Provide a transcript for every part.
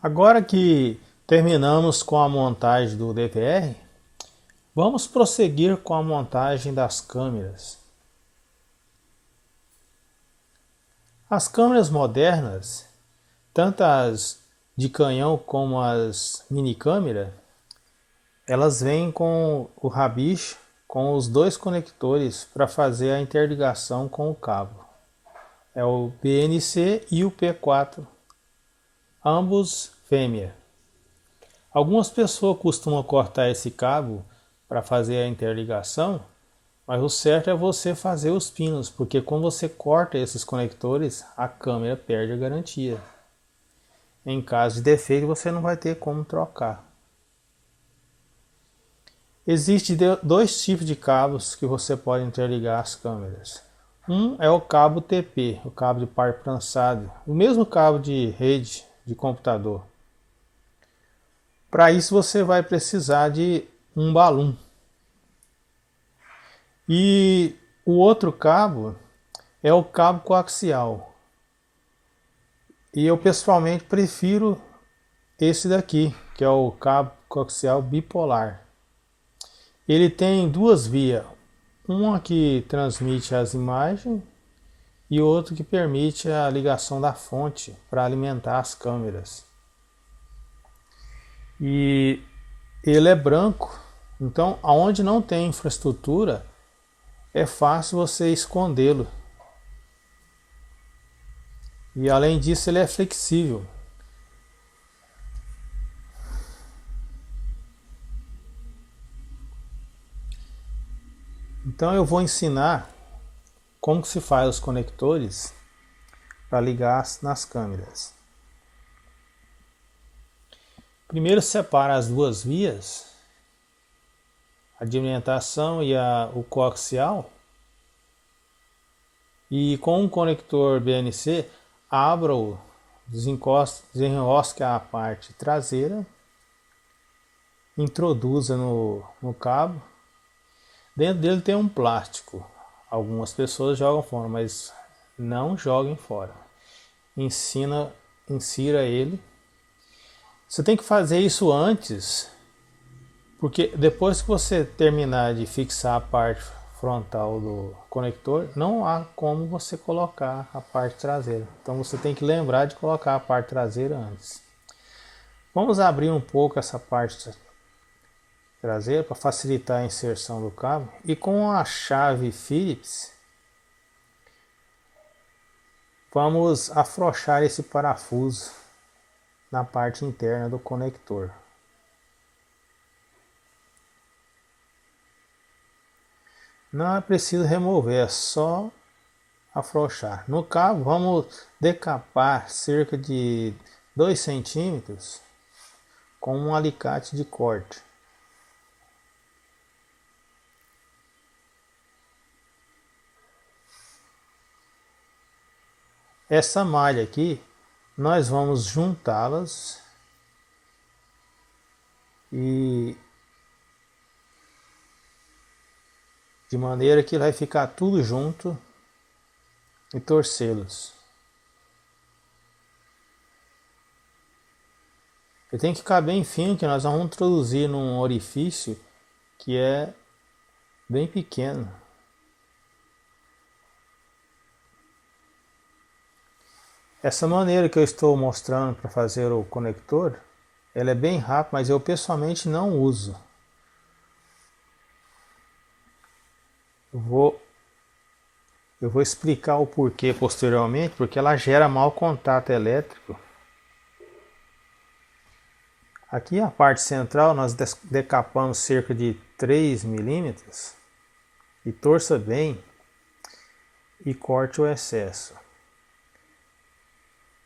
Agora que terminamos com a montagem do DVR, vamos prosseguir com a montagem das câmeras. As câmeras modernas, tanto as de canhão como as minicâmeras, elas vêm com o rabicho com os dois conectores para fazer a interligação com o cabo. É o BNC e o P4, ambos fêmea. Algumas pessoas costumam cortar esse cabo para fazer a interligação, mas o certo é você fazer os pinos, porque quando você corta esses conectores, a câmera perde a garantia. Em caso de defeito, você não vai ter como trocar. Existem dois tipos de cabos que você pode interligar as câmeras. Um é o cabo TP, o cabo de par prensado, o mesmo cabo de rede de computador. Para isso você vai precisar de um balão. E o outro cabo é o cabo coaxial. E eu pessoalmente prefiro esse daqui, que é o cabo coaxial bipolar. Ele tem duas vias, uma que transmite as imagens e outro que permite a ligação da fonte para alimentar as câmeras. E ele é branco, então aonde não tem infraestrutura é fácil você escondê-lo. E além disso ele é flexível. Então eu vou ensinar como que se faz os conectores para ligar nas câmeras. Primeiro separa as duas vias, a de alimentação e o coaxial, e com um conector BNC abra-o, desenrosque a parte traseira, introduza no cabo. Dentro dele tem um plástico. Algumas pessoas jogam fora, mas não joguem fora. Insira ele. Você tem que fazer isso antes, porque depois que você terminar de fixar a parte frontal do conector, não há como você colocar a parte traseira. Então você tem que lembrar de colocar a parte traseira antes. Vamos abrir um pouco essa parte traseira para facilitar a inserção do cabo, e com a chave Phillips vamos afrouxar esse parafuso na parte interna do conector. Não é preciso remover, é só afrouxar. No cabo vamos decapar cerca de 2 centímetros com um alicate de corte. Essa malha aqui, nós vamos juntá-las e de maneira que vai ficar tudo junto e torcê-los. Ele tem que ficar bem fino, que nós vamos introduzir num orifício que é bem pequeno. Essa maneira que eu estou mostrando para fazer o conector, ela é bem rápida, mas eu pessoalmente não uso. Eu vou explicar o porquê posteriormente, porque ela gera mau contato elétrico. Aqui a parte central nós decapamos cerca de 3 milímetros e torça bem e corte o excesso.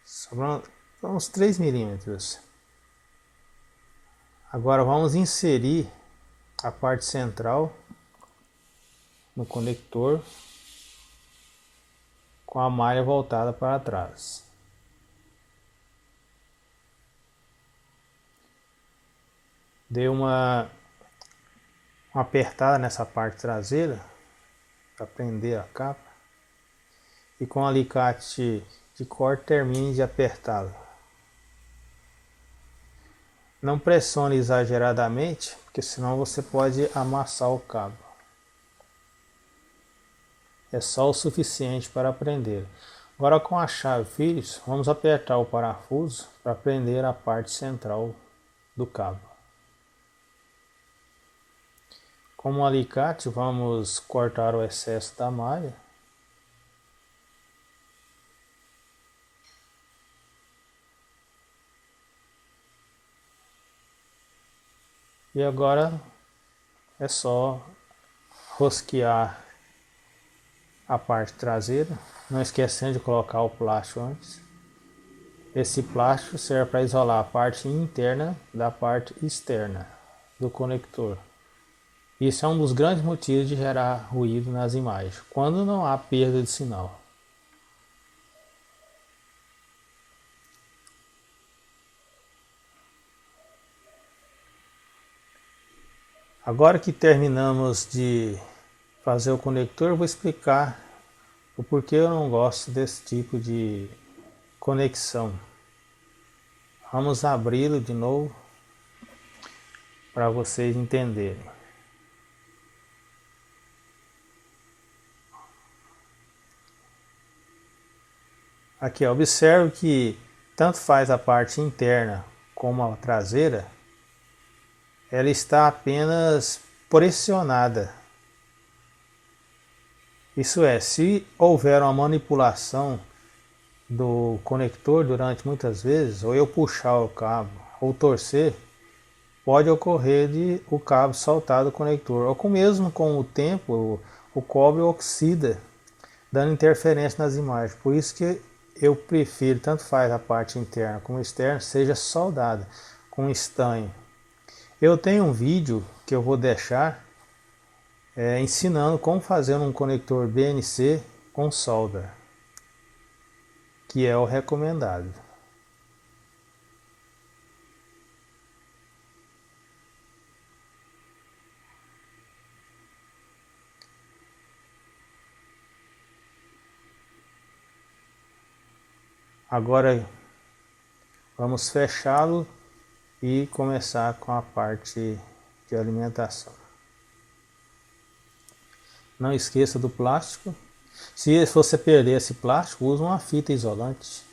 Sobrando uns 3 milímetros. Agora vamos inserir a parte central no conector com a malha voltada para trás. Dei uma apertada nessa parte traseira para prender a capa e com o alicate de corte termine de apertá-la. Não pressione exageradamente, porque senão você pode amassar o cabo. É só o suficiente para prender. Agora com a chave Phillips, vamos apertar o parafuso para prender a parte central do cabo. Com um alicate vamos cortar o excesso da malha. E agora é só rosquear a parte traseira, não esquecendo de colocar o plástico antes. Esse plástico serve para isolar a parte interna da parte externa do conector. Isso é um dos grandes motivos de gerar ruído nas imagens, quando não há perda de sinal. Agora que terminamos de fazer o conector, eu vou explicar o porquê eu não gosto desse tipo de conexão. Vamos abri-lo de novo para vocês entenderem. Aqui, observe que tanto faz a parte interna como a traseira, ela está apenas pressionada. Isso é, se houver uma manipulação do conector durante muitas vezes, ou eu puxar o cabo ou torcer, pode ocorrer de o cabo saltar do conector, ou mesmo com o tempo o cobre oxida, dando interferência nas imagens. Por isso que eu prefiro, tanto faz a parte interna como externa, seja soldada com estanho. Eu tenho um vídeo que eu vou deixar ensinando como fazer um conector BNC com solda, que é o recomendado. Agora vamos fechá-lo e começar com a parte de alimentação. Não esqueça do plástico. Se você perder esse plástico, use uma fita isolante.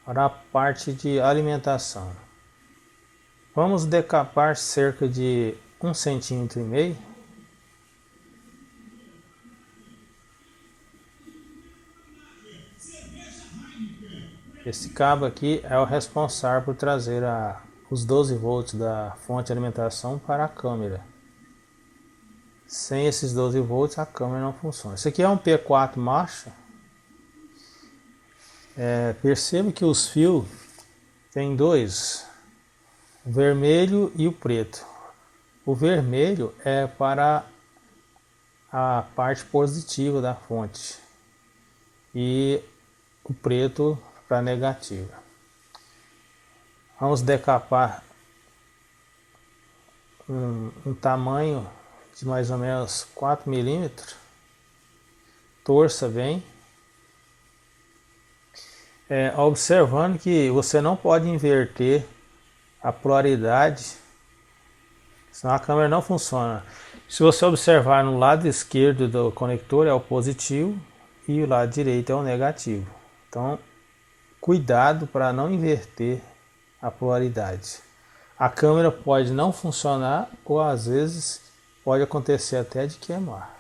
Para a parte de alimentação, vamos decapar cerca de 1,5 cm. Esse cabo aqui é o responsável por trazer os 12 volts da fonte de alimentação para a câmera. Sem esses 12 volts a câmera não funciona. Esse aqui é um P4 marcha. Perceba que os fios tem dois, o vermelho e o preto. O vermelho é para a parte positiva da fonte e o preto para a negativa. Vamos decapar um tamanho de mais ou menos 4 milímetros. Torça bem. Observando que você não pode inverter a polaridade, senão a câmera não funciona. Se você observar no lado esquerdo do conector é o positivo e o lado direito é o negativo. Então, cuidado para não inverter a polaridade. A câmera pode não funcionar ou às vezes pode acontecer até de queimar.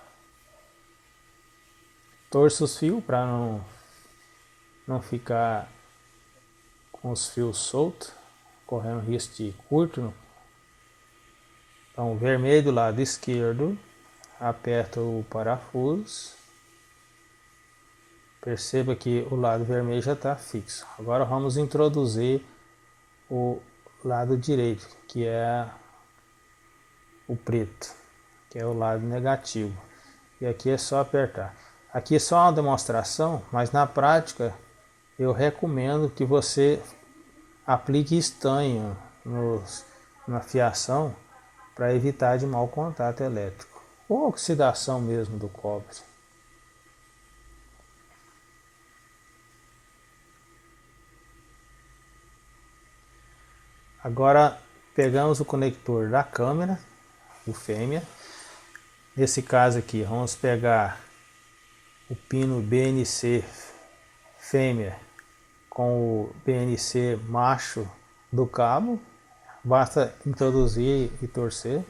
Torça os fios para não ficar com os fios soltos, correndo risco de curto. Então, vermelho do lado esquerdo, aperta o parafuso. Perceba que o lado vermelho já está fixo. Agora vamos introduzir o lado direito, que é o preto, que é o lado negativo. E aqui é só apertar. Aqui é só uma demonstração, mas na prática eu recomendo que você aplique estanho na fiação para evitar de mau contato elétrico ou oxidação mesmo do cobre. Agora pegamos o conector da câmera, o fêmea. Nesse caso aqui, vamos pegar o pino BNC fêmea com o BNC macho do cabo. Basta introduzir e torcer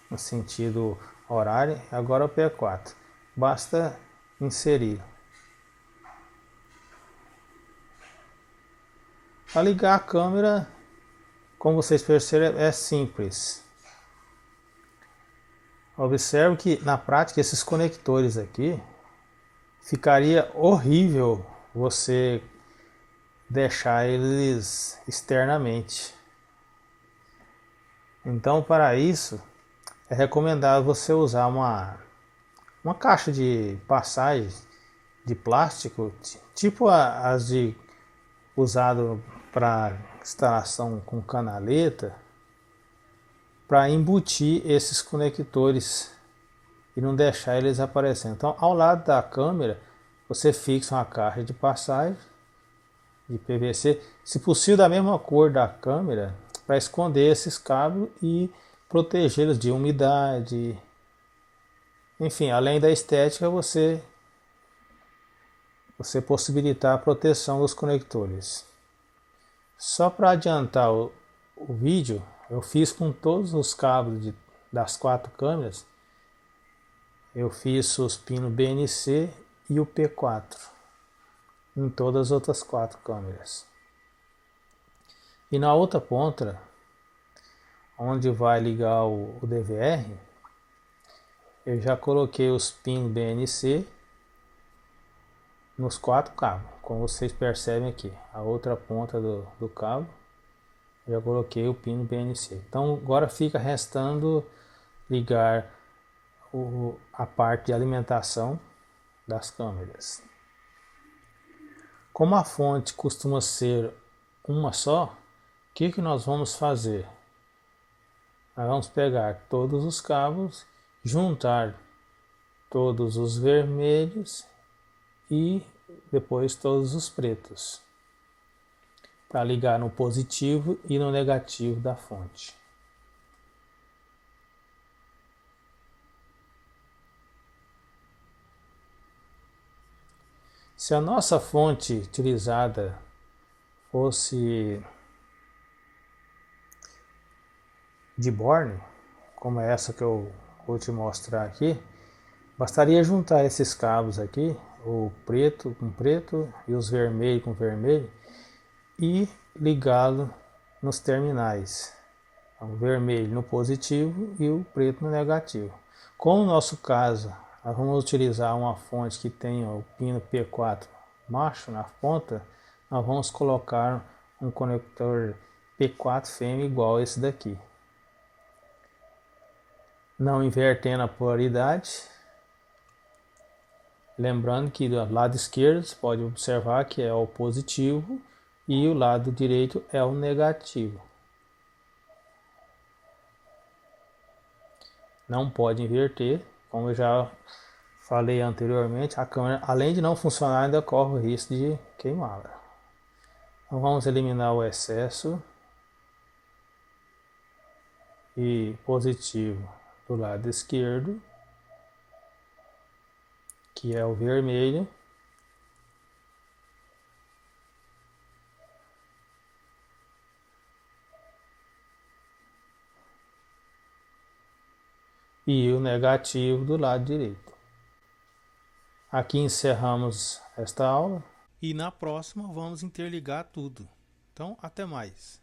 no sentido horário. Agora o P4. Basta inserir. Para ligar a câmera, como vocês perceberam, é simples. Observe que na prática esses conectores aqui ficaria horrível você deixar eles externamente. Então, para isso é recomendável você usar uma caixa de passagem de plástico, tipo as de usado para instalação com canaleta, para embutir esses conectores e não deixar eles aparecendo. Então, ao lado da câmera, você fixa uma caixa de passagem de PVC, se possível da mesma cor da câmera, para esconder esses cabos e protegê-los de umidade. Enfim, além da estética, você possibilitar a proteção dos conectores. Só para adiantar o vídeo, eu fiz com todos os cabos das 4 câmeras. Eu fiz os pinos BNC e o P4 em todas as outras 4 câmeras. E na outra ponta, onde vai ligar o DVR, eu já coloquei os pinos BNC nos 4 cabos, como vocês percebem aqui. A outra ponta do cabo, já coloquei o pino BNC. Então agora fica restando ligar a parte de alimentação das câmeras. Como a fonte costuma ser uma só, o que nós vamos fazer? Nós vamos pegar todos os cabos, juntar todos os vermelhos e depois todos os pretos, para ligar no positivo e no negativo da fonte. Se a nossa fonte utilizada fosse de borne, como é essa que eu vou te mostrar aqui, bastaria juntar esses cabos aqui, o preto com preto e os vermelhos com vermelho, e ligá-lo nos terminais. Então, o vermelho no positivo e o preto no negativo. Como no nosso caso, nós vamos utilizar uma fonte que tenha o pino P4 macho na ponta, nós vamos colocar um conector P4 fêmea igual esse daqui. Não invertendo a polaridade. Lembrando que do lado esquerdo você pode observar que é o positivo e o lado direito é o negativo. Não pode inverter, como eu já falei anteriormente, a câmera, além de não funcionar, ainda corre o risco de queimá-la. Então vamos eliminar o excesso e positivo do lado esquerdo, que é o vermelho, e o negativo do lado direito. Aqui encerramos esta aula e na próxima vamos interligar tudo. Então, até mais.